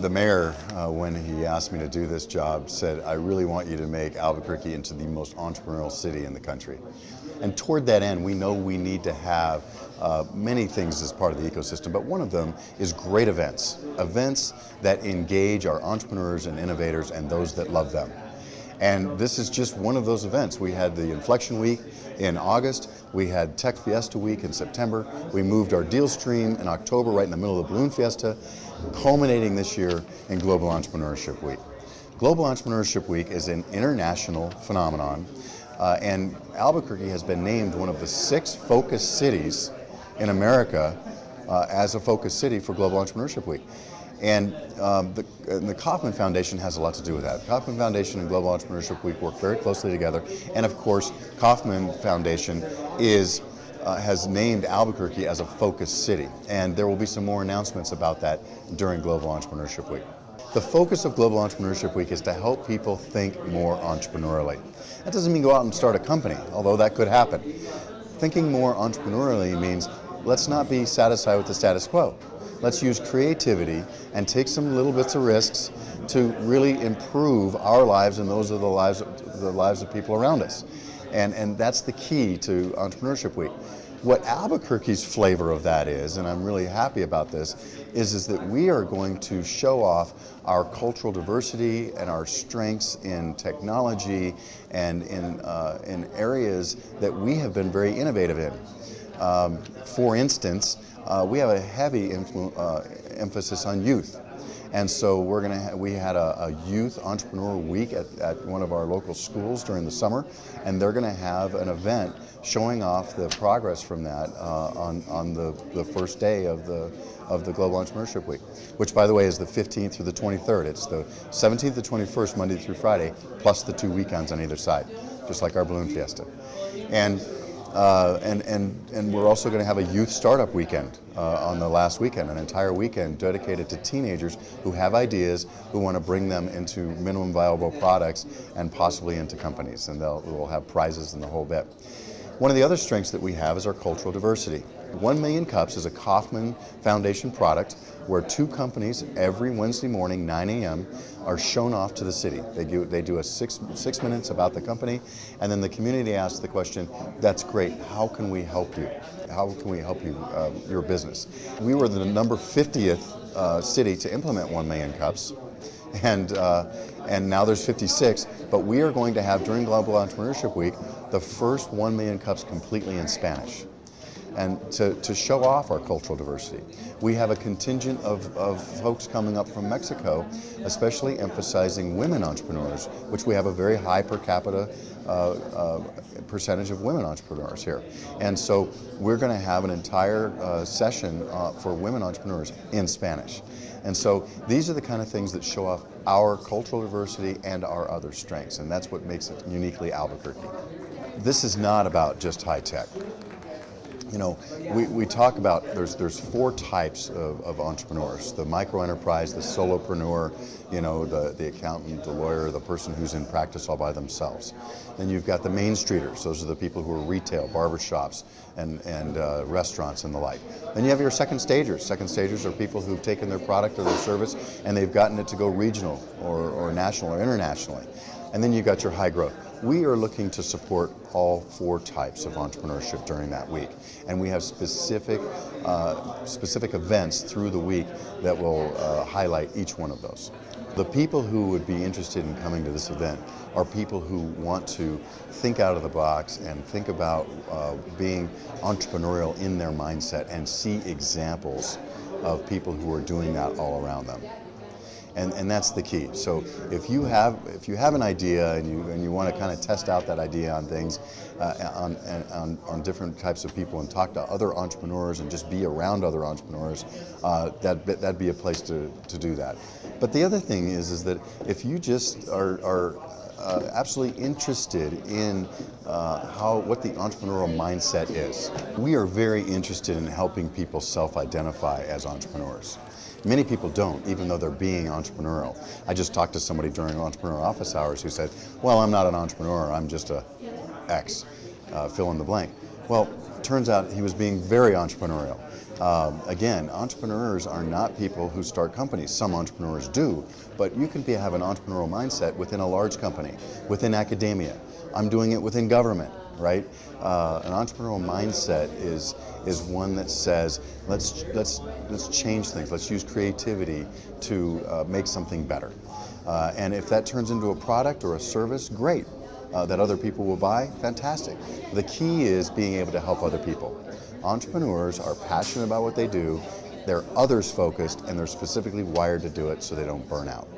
The mayor, when he asked me to do this job, said, I really want you to make Albuquerque into the most entrepreneurial city in the country. And toward that end, we know we need to have many things as part of the ecosystem, but one of them is great events. Events that engage our entrepreneurs and innovators and those that love them. And this is just one of those events. We had the Inflection Week in August, we had Tech Fiesta Week in September, we moved our deal stream in October right in the middle of the Balloon Fiesta, culminating this year in Global Entrepreneurship Week. Global Entrepreneurship Week is an international phenomenon, and Albuquerque has been named one of the 6 focus cities in America as a focus city for Global Entrepreneurship Week. And the Kauffman Foundation has a lot to do with that. The Kauffman Foundation and Global Entrepreneurship Week work very closely together, and of course, Kauffman Foundation has named Albuquerque as a focus city, and there will be some more announcements about that during Global Entrepreneurship Week. The focus of Global Entrepreneurship Week is to help people think more entrepreneurially. That doesn't mean go out and start a company, although that could happen. Thinking more entrepreneurially means let's not be satisfied with the status quo. Let's use creativity and take some little bits of risks to really improve our lives and those of the lives of people around us. And that's the key to Entrepreneurship Week. What Albuquerque's flavor of that is, and I'm really happy about this, is that we are going to show off our cultural diversity and our strengths in technology and in areas that we have been very innovative in. For instance, we have a heavy emphasis on youth. And so we had a youth entrepreneur week at one of our local schools during the summer, and they're going to have an event showing off the progress from that on the first day of the Global Entrepreneurship Week, which, by the way, is the 15th through the 23rd. It's the 17th to 21st, Monday through Friday, plus the 2 weekends on either side, just like our Balloon Fiesta. And we're also going to have a youth startup weekend on the last weekend, an entire weekend dedicated to teenagers who have ideas, who want to bring them into minimum viable products and possibly into companies, and we'll have prizes and the whole bit. One of the other strengths that we have is our cultural diversity. 1 Million Cups is a Kauffman Foundation product where 2 companies every Wednesday morning, 9 a.m., are shown off to the city. They do a six minutes about the company, and then the community asks the question, that's great, how can we help you? How can we help you, your business? We were the number 50th city to implement 1 Million Cups, and now there's 56, but we are going to have during Global Entrepreneurship Week the first 1 Million Cups completely in Spanish. And to show off our cultural diversity. We have a contingent of folks coming up from Mexico, especially emphasizing women entrepreneurs, which we have a very high per capita percentage of women entrepreneurs here. And so we're going to have an entire session for women entrepreneurs in Spanish. And so these are the kind of things that show off our cultural diversity and our other strengths, and that's what makes it uniquely Albuquerque. This is not about just high tech. You know, we talk about there's 4 types of entrepreneurs: the micro enterprise, the solopreneur, you know, the accountant, the lawyer, the person who's in practice all by themselves. Then you've got the main streeters; those are the people who are retail, barbershops, and restaurants and the like. Then you have your second stagers. Second stagers are people who've taken their product or their service and they've gotten it to go regional or national or internationally. And then you've got your high growth. We are looking to support all 4 types of entrepreneurship during that week, and we have specific events through the week that will highlight each one of those. The people who would be interested in coming to this event are people who want to think out of the box and think about being entrepreneurial in their mindset and see examples of people who are doing that all around them. And that's the key. So if you have an idea and you want to kind of test out that idea on things, on different types of people and talk to other entrepreneurs and just be around other entrepreneurs, that'd be a place to do that. But the other thing is that if you just are absolutely interested in what the entrepreneurial mindset is, we are very interested in helping people self-identify as entrepreneurs. Many people don't, even though they're being entrepreneurial. I just talked to somebody during entrepreneur office hours who said, well, I'm not an entrepreneur, I'm just a X, fill in the blank. Well, turns out he was being very entrepreneurial. Again, entrepreneurs are not people who start companies. Some entrepreneurs do, but you can have an entrepreneurial mindset within a large company, within academia. I'm doing it within government, right? An entrepreneurial mindset is one that says, let's change things. Let's use creativity to make something better. And if that turns into a product or a service, great. That other people will buy, fantastic. The key is being able to help other people. Entrepreneurs are passionate about what they do, they're others focused, and they're specifically wired to do it so they don't burn out.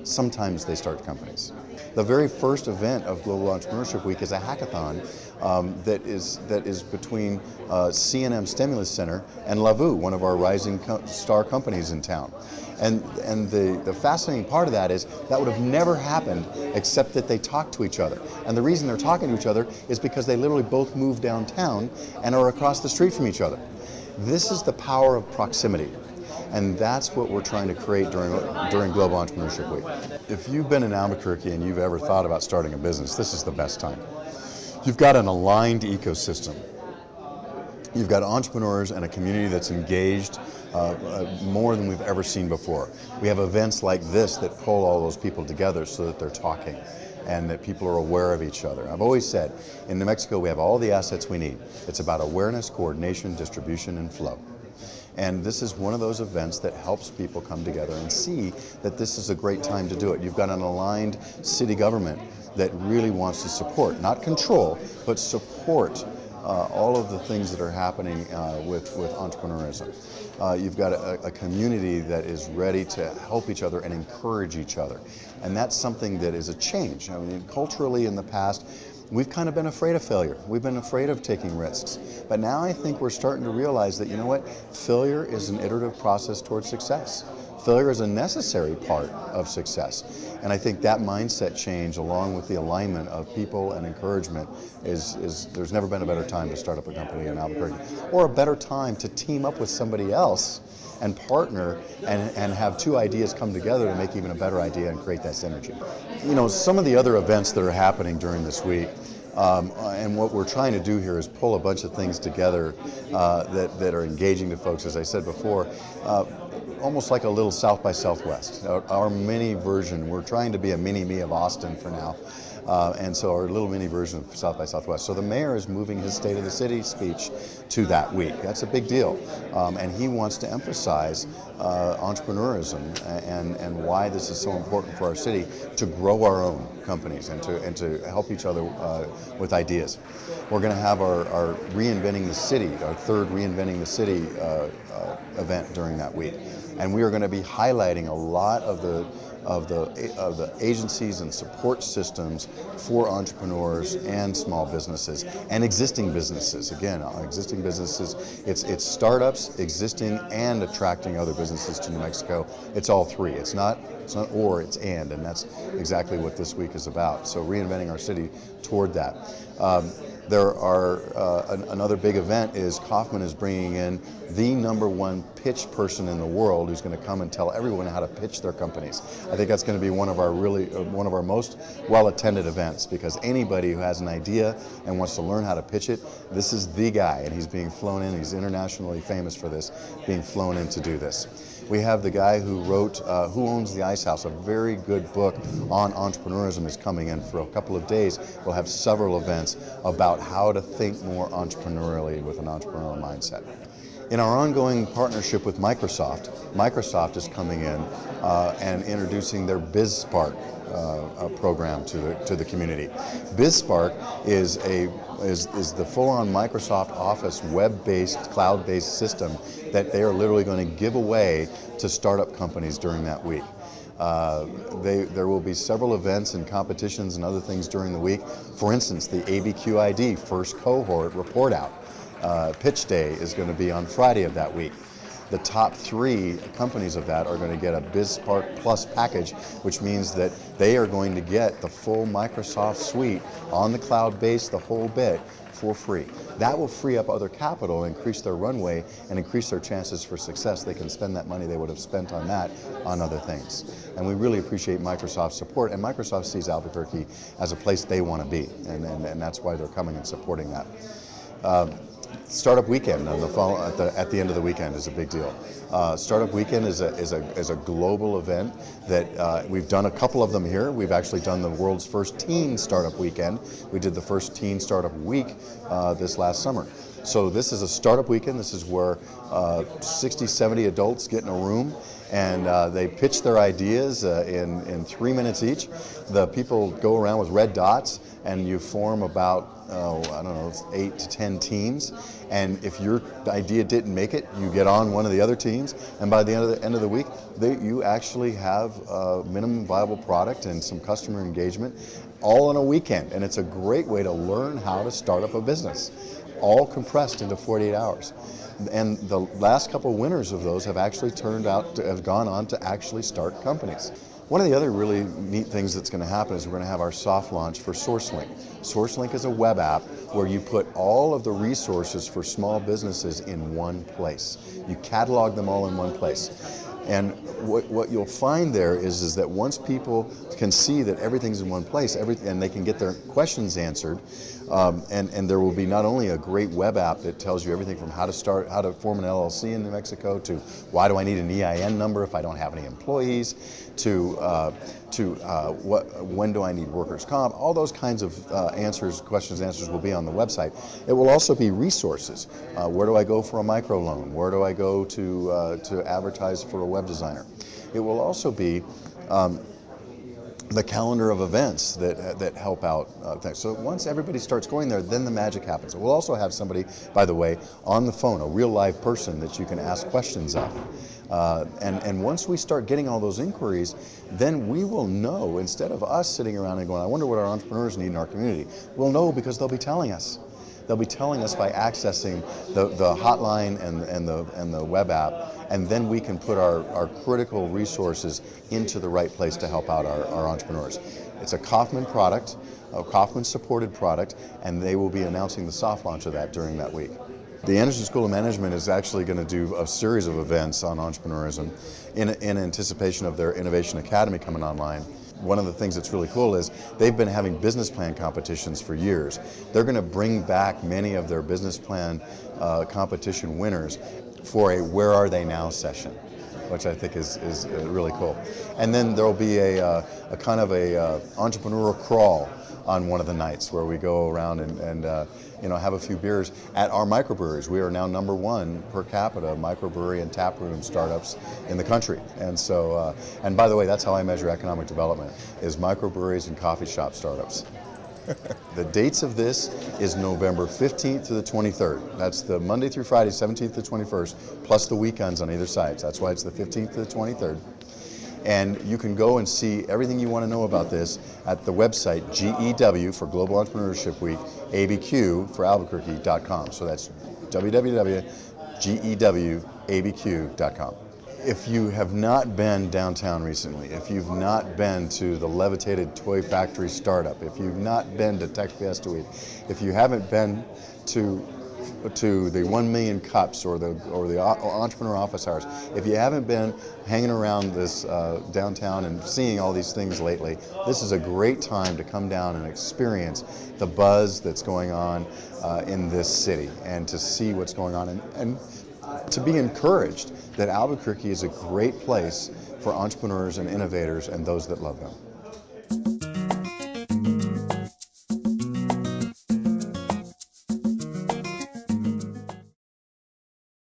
Sometimes they start companies. The very first event of Global Entrepreneurship Week is a hackathon that is between C&M Stimulus Center and Lavu, one of our rising star companies in town. And the fascinating part of that is that would have never happened except that they talk to each other. And the reason they're talking to each other is because they literally both moved downtown and are across the street from each other. This is the power of proximity. And that's what we're trying to create during Global Entrepreneurship Week. If you've been in Albuquerque and you've ever thought about starting a business, this is the best time. You've got an aligned ecosystem. You've got entrepreneurs and a community that's engaged more than we've ever seen before. We have events like this that pull all those people together so that they're talking and that people are aware of each other. I've always said, in New Mexico we have all the assets we need. It's about awareness, coordination, distribution, and flow. And this is one of those events that helps people come together and see that this is a great time to do it. You've got an aligned city government that really wants to support, not control, but support all of the things that are happening with entrepreneurism. You've got a community that is ready to help each other and encourage each other. And that's something that is a change. I mean, culturally in the past, we've kind of been afraid of failure. We've been afraid of taking risks. But now I think we're starting to realize that, you know what, failure is an iterative process towards success. Failure is a necessary part of success. And I think that mindset change, along with the alignment of people and encouragement, there's never been a better time to start up a company in Albuquerque, or a better time to team up with somebody else and partner and have two ideas come together to make even a better idea and create that synergy. You know, some of the other events that are happening during this week, and what we're trying to do here is pull a bunch of things together that are engaging to folks, as I said before, almost like a little South by Southwest. Our mini version, we're trying to be a mini-me of Austin for now. And so our little mini version of South by Southwest. So the mayor is moving his State of the City speech to that week. That's a big deal. And he wants to emphasize entrepreneurism and why this is so important for our city to grow our own companies and to help each other with ideas. We're going to have our Reinventing the City, our third Reinventing the City event during that week. And we are going to be highlighting a lot of the agencies and support systems for entrepreneurs and small businesses and existing businesses. Again, existing businesses, it's startups, existing, and attracting other businesses to New Mexico. It's all three. It's not or, it's and that's exactly what this week is about. So reinventing our city toward that. There are another big event is Kauffman is bringing in the #1 pitch person in the world who's going to come and tell everyone how to pitch their companies. I think that's going to be one of our most well-attended events, because anybody who has an idea and wants to learn how to pitch it, this is the guy, and he's being flown in. He's internationally famous for this, being flown in to do this. We have the guy who wrote Who Owns the Ice House, a very good book on entrepreneurism, is coming in for a couple of days. We'll have several events about how to think more entrepreneurially with an entrepreneurial mindset. In our ongoing partnership with Microsoft, Microsoft is coming in and introducing their BizSpark program to the community. BizSpark is the full-on Microsoft Office web-based, cloud-based system that they are literally going to give away to startup companies during that week. There will be several events and competitions and other things during the week. For instance, the ABQID first cohort report out. Pitch Day is going to be on Friday of that week. The top 3 companies of that are going to get a BizSpark Plus package, which means that they are going to get the full Microsoft suite on the cloud base, the whole bit, for free. That will free up other capital, increase their runway, and increase their chances for success. They can spend that money they would have spent on that on other things. And we really appreciate Microsoft's support, and Microsoft sees Albuquerque as a place they want to be, and that's why they're coming and supporting that. Startup Weekend on at the end of the weekend is a big deal. Startup Weekend is a global event that we've done a couple of them here. We've actually done the world's first teen startup weekend. We did the first teen startup week this last summer. So this is a startup weekend. This is where 60, 70 adults get in a room and they pitch their ideas in 3 minutes each. The people go around with red dots and you form about, I don't know, 8 to 10 teams. And if your idea didn't make it, you get on one of the other teams. And by the end of the week, you actually have a minimum viable product and some customer engagement all in a weekend. And it's a great way to learn how to start up a business, all compressed into 48 hours. And the last couple winners of those have actually have gone on to actually start companies. One of the other really neat things that's going to happen is we're going to have our soft launch for SourceLink. SourceLink is a web app where you put all of the resources for small businesses in one place. You catalog them all in one place. And what you'll find there is that once people can see that everything's in one place, and they can get their questions answered, and there will be not only a great web app that tells you everything from how to form an LLC in New Mexico, to why do I need an EIN number if I don't have any employees, to when do I need workers' comp, all those kinds of questions and answers will be on the website. It will also be resources. Where do I go for a microloan? Where do I go to advertise for a web designer? It will also be the calendar of events that help out things. So once everybody starts going there, then the magic happens. We'll also have somebody, by the way, on the phone, a real live person that you can ask questions of. And once we start getting all those inquiries, then we will know, instead of us sitting around and going, I wonder what our entrepreneurs need in our community, we'll know because they'll be telling us. They'll be telling us by accessing the hotline and the web app, and then we can put our critical resources into the right place to help out our entrepreneurs. It's a Kauffman product, a Kauffman supported product, and they will be announcing the soft launch of that during that week. The Anderson School of Management is actually going to do a series of events on entrepreneurism in anticipation of their Innovation Academy coming online. One of the things that's really cool is they've been having business plan competitions for years. They're going to bring back many of their business plan competition winners for a Where Are They Now session, which I think is really cool. And then there'll be a kind of a entrepreneurial crawl on one of the nights where we go around and have a few beers at our microbreweries. We are now #1 per capita microbrewery and taproom startups in the country. And so, and by the way, that's how I measure economic development, is microbreweries and coffee shop startups. The dates of this is November 15th to the 23rd. That's the Monday through Friday, 17th to 21st, plus the weekends on either side. That's why it's the 15th to the 23rd. And you can go and see everything you want to know about this at the website GEW for Global Entrepreneurship Week, ABQ for Albuquerque.com. So that's www.gewabq.com. If you have not been downtown recently, if you've not been to the Levitated Toy Factory startup, if you've not been to Tech Fiesta Week, if you haven't been to the 1 Million Cups or the Entrepreneur Office Hours, if you haven't been hanging around this downtown and seeing all these things lately, this is a great time to come down and experience the buzz that's going on in this city, and to see what's going on, and to be encouraged that Albuquerque is a great place for entrepreneurs and innovators and those that love them.